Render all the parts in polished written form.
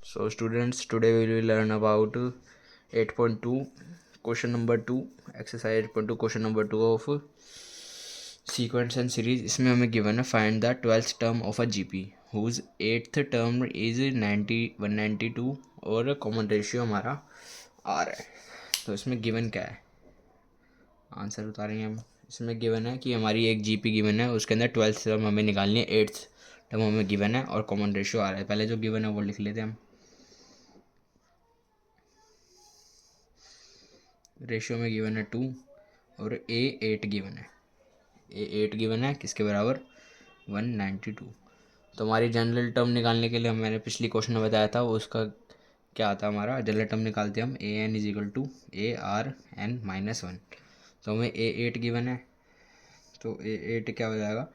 So students, today we will learn about 8.2 question number 2 exercise 8.2 question number 2 of sequence and series. इसमें हमें given है find the 12th term of a GP whose 8th term is 192 और common ratio हमारा R है. तो इसमें given क्या है, आंसर उतारेंगे हम. इसमें गिवन है कि हमारी एक जीपी गिवन है, उसके अंदर 12th टर्म हमें निकालनी है, 8th टर्म हमें गिवन है और कॉमन रेशियो आ रहा है. पहले जो गिवन है वो लिख लेते हैं हम. रेशियो में गिवन है 2 और ए 8 गिवन है. ए 8 गिवन है किसके बराबर 192. तो हमारी जनरल टर्म निकालने के लिए मैंने पिछली क्वेश्चन में बताया था उसका क्या आता है. हमारा जनरल टर्म निकालते हैं हम A N is equal to A R N minus 1. तो हमें ए 8 गिवन है, तो ए 8 क्या हो जाएगा,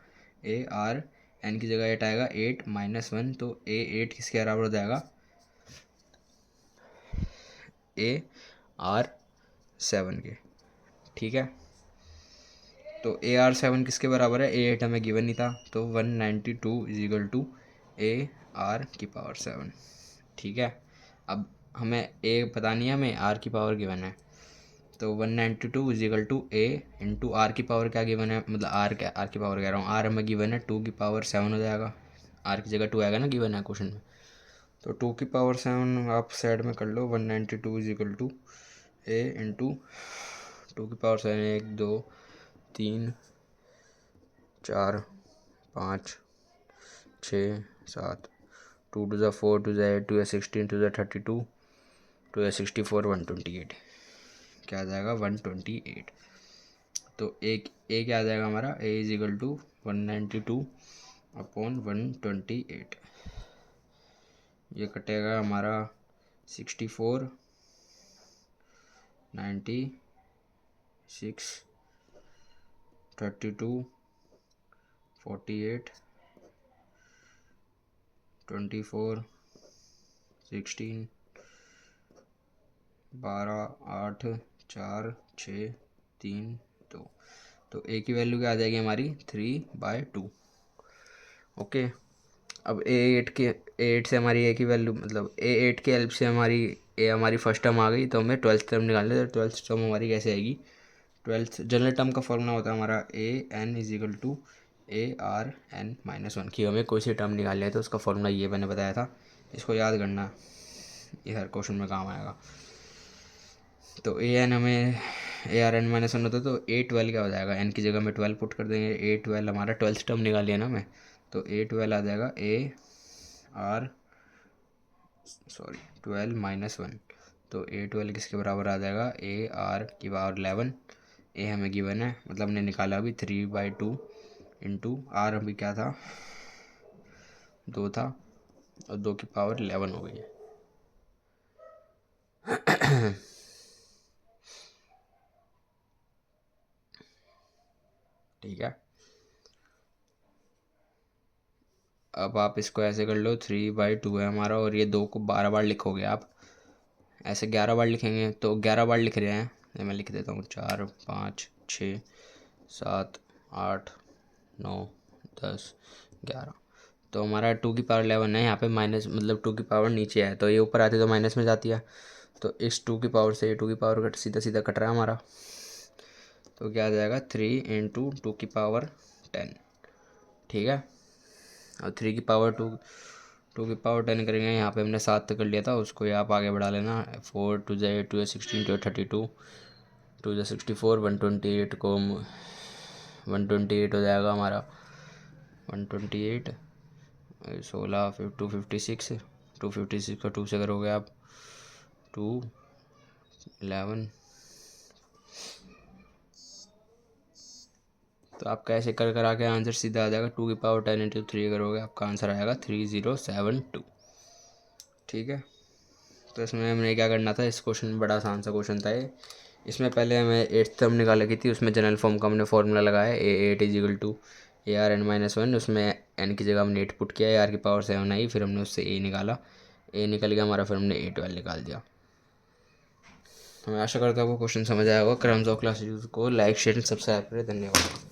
ए आर एन की जगह 8 आएगा, 8 माइनस 1. तो ए 8 किसके बराबर हो जाएगा, ए आर 7 के. ठीक है, तो ए आर 7 किसके बराबर है, ए 8 हमें गिवन नहीं था, तो 192 is equal to A R की पावर 7. ठीक है, अब हमें ए पता नहीं है, हमें आर की पावर गिवन है. तो 192 is equal to A into R की पावर क्या गिवन है, मतलब आर की पावर कह रहा हूँ, आर हमें गिवन है 2 की पावर 7 हो जाएगा. आर की जगह 2 आएगा ना गिवन है क्वेश्चन में. तो 2 की पावर 7 आप साइड में कर लो. 192 is equal to A into 2 की power 7, 1 2 3 4 5 6 7, 2 to the 4 to the 8 to the 16 to the 32 to the 64 128. क्या आ जाएगा 128. तो एक ए क्या आ जाएगा हमारा, ए इज इक्वल टू 192 अपॉन 128. ये कटेगा हमारा 64 96 32 48 24 16 12 8 4 6 3 2. तो ए की वैल्यू क्या आ जाएगी हमारी 3/2. ओके, अब ए 8 से हमारी ए की वैल्यू, मतलब ए 8 के हेल्प से हमारी फर्स्ट टर्म आ गई. तो हमें 12th टर्म निकालने, तो 12th टर्म हमारी कैसे आएगी. 12th जनरल टर्म का फॉर्मूला होता है हमारा A N is equal to A R N minus 1. की हमें कोई सी टर्म निकालनी है तो उसका फॉर्मूला ये मैंने बताया था, इसको याद करना, ये हर क्वेश्चन में काम आएगा. तो ए एन हमें ए आर एन माइनस 1 होता है, तो ए 12 क्या हो जाएगा, एन की जगह में 12 पुट कर देंगे. ए 12 हमारा 12th टर्म निकाल लिया ना हमें, तो ए 12 आ जाएगा ए आर 12 माइनस 1. तो ए 12 किसके बराबर आ जाएगा, ए आर की पावर 11. ए हमें गिवन है, मतलब हमने निकाला अभी 3/2 इंटू आर अभी क्या था 2 था, और 2 की पावर 11 हो गई है. ठीक है, अब आप इसको ऐसे कर लो, 3/2 है हमारा, और ये 2 को 12 बार लिखोगे आप, ऐसे 11 बार लिखेंगे तो 11 बार लिख रहे हैं. मैं लिख देता हूँ 4 5 6 7 8 9 10 11. तो हमारा 2 की पावर 11 है, यहाँ पे माइनस, मतलब 2 की पावर नीचे है, तो ये ऊपर आती है तो माइनस में जाती है. तो इस 2 की पावर से 2 की पावर कट सीधा सीधा कट रहा है हमारा. तो क्या आ जाएगा 3 इंटू 2 की पावर 10. ठीक है, और 3 की पावर 2 की पावर 10 करेंगे. यहाँ पे हमने 7 तक कर लिया था, उसको ये आप आगे बढ़ा लेना. 4 to the 8 to the 16 to the 32 to the 64 128 को 128 हो जाएगा हमारा. 128 16 256 256 का 2 से करोगे आप 2 11. तो आपका ऐसे कर आके आंसर सीधा आ जाएगा. 2 की पावर 10 इंटू 3 करोगे, आपका आंसर आएगा 3072. ठीक है, तो इसमें हमने क्या करना था, इस क्वेश्चन में बड़ा आसान सा क्वेश्चन था ये. इसमें पहले हमें 8th टर्म निकाल की थी, उसमें जनरल फॉर्म का हमने फॉर्मूला लगाया A 8 is equal to A R N minus 1. उसमें एन की जगह हमने 8 पुट किया, ए आर की पावर 7 आई, फिर हमने उससे ए निकाला, ए निकल गया हमारा, फिर हमने ए 12 निकाल दिया. मैं आशा करता हूँ वो क्वेश्चन समझ आया होगा. क्रम्स ऑफ क्लासेस को लाइक शेयर सब्सक्राइब करें. धन्यवाद.